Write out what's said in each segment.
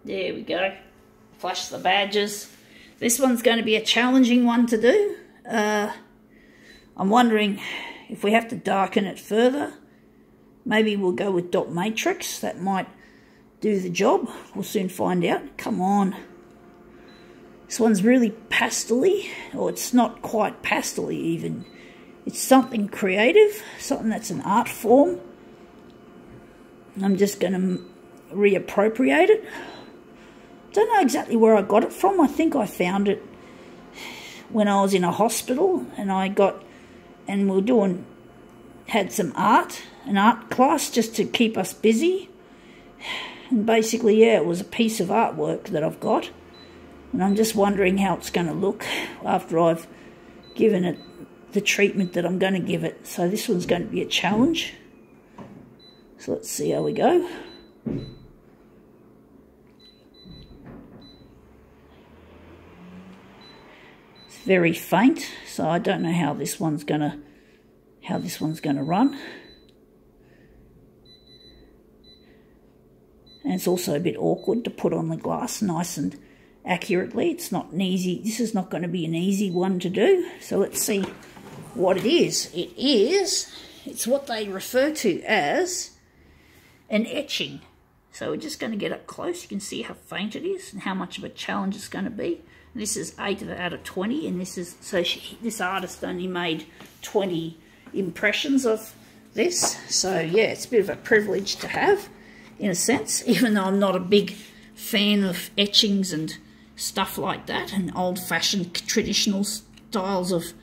There we go. Flash the badges. This one's going to be a challenging one to do. I'm wondering if we have to darken it further. Maybe we'll go with dot matrix. That might do the job. We'll soon find out. Come on. This one's really pastel-y, or it's not quite pastel-y even. It's something creative, something that's an art form. I'm just going to reappropriate it. Don't know exactly where I got it from. I think I found it when I was in a hospital, and had some an art class just to keep us busy. And basically, yeah, it was a piece of artwork that I've got. And I'm just wondering how it's going to look after I've given it the treatment that I'm going to give it. So this one's going to be a challenge. So let's see how we go. It's very faint, so I don't know how this one's going to run. And it's also a bit awkward to put on the glass nice and accurately. It's not an easy, this is not going to be an easy one to do. So let's see what it is. It's what they refer to as an etching. So we're just going to get up close. You can see how faint it is and how much of a challenge it's going to be. This is 8 out of 20, and this artist only made 20 impressions of this. So yeah, it's a bit of a privilege to have, in a sense, even though I'm not a big fan of etchings and stuff like that and old-fashioned traditional styles of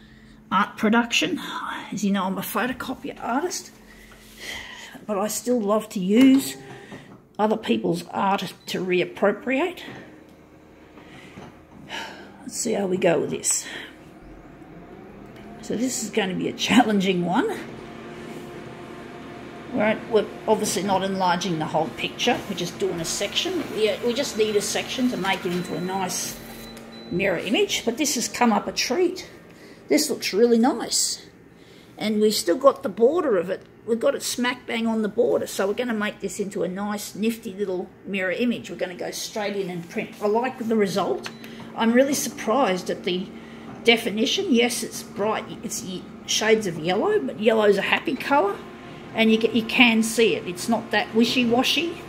art production. As you know, I'm a photocopier artist, but I still love to use other people's art to reappropriate. Let's see how we go with this. So this is going to be a challenging one. We're obviously not enlarging the whole picture. We're just doing a section. We just need a section to make it into a nice mirror image. But this has come up a treat. This looks really nice. And we've still got the border of it. We've got it smack bang on the border. So we're going to make this into a nice, nifty little mirror image. We're going to go straight in and print. I like the result. I'm really surprised at the definition. Yes, it's bright. It's shades of yellow, but yellow's a happy colour. And you can see it. It's not that wishy-washy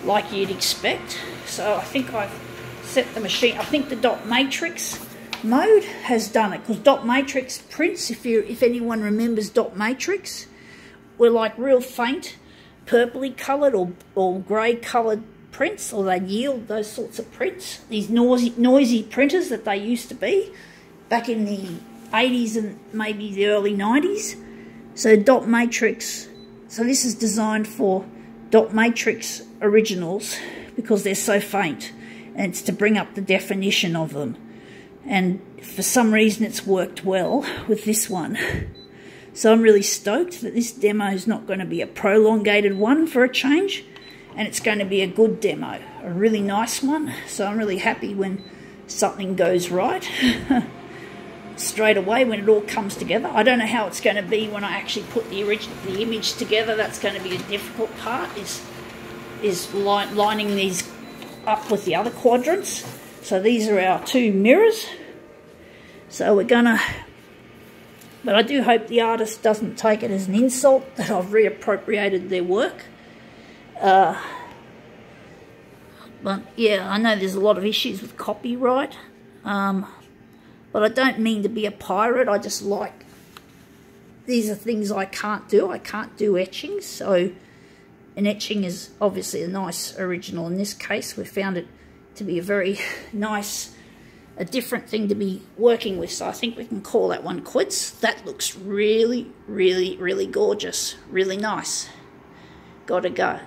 like you'd expect. So I think I've set the machine. I think the dot matrix mode has done it, because dot matrix prints, if anyone remembers dot matrix, were like real faint purpley coloured or grey coloured prints, or they'd yield those sorts of prints. These noisy printers that they used to be back in the 80s and maybe the early 90s. So dot matrix. So this is designed for dot matrix originals because they're so faint, and it's to bring up the definition of them. And for some reason it's worked well with this one. So I'm really stoked that this demo is not going to be a prolongated one for a change, and it's going to be a good demo, a really nice one. So I'm really happy when something goes right. Straight away when it all comes together. I don't know how it's going to be when I actually put the image together. That's going to be a difficult part, is lining these up with the other quadrants. So these are our two mirrors. So we're gonna, but I do hope the artist doesn't take it as an insult that I've reappropriated their work. But yeah, I know there's a lot of issues with copyright. But I don't mean to be a pirate. I just like, these are things I can't do. I can't do etchings. So an etching is obviously a nice original. In this case, we found it to be a very nice, a different thing to be working with. So I think we can call that one quits. That looks really, really, really gorgeous. Really nice. Gotta go.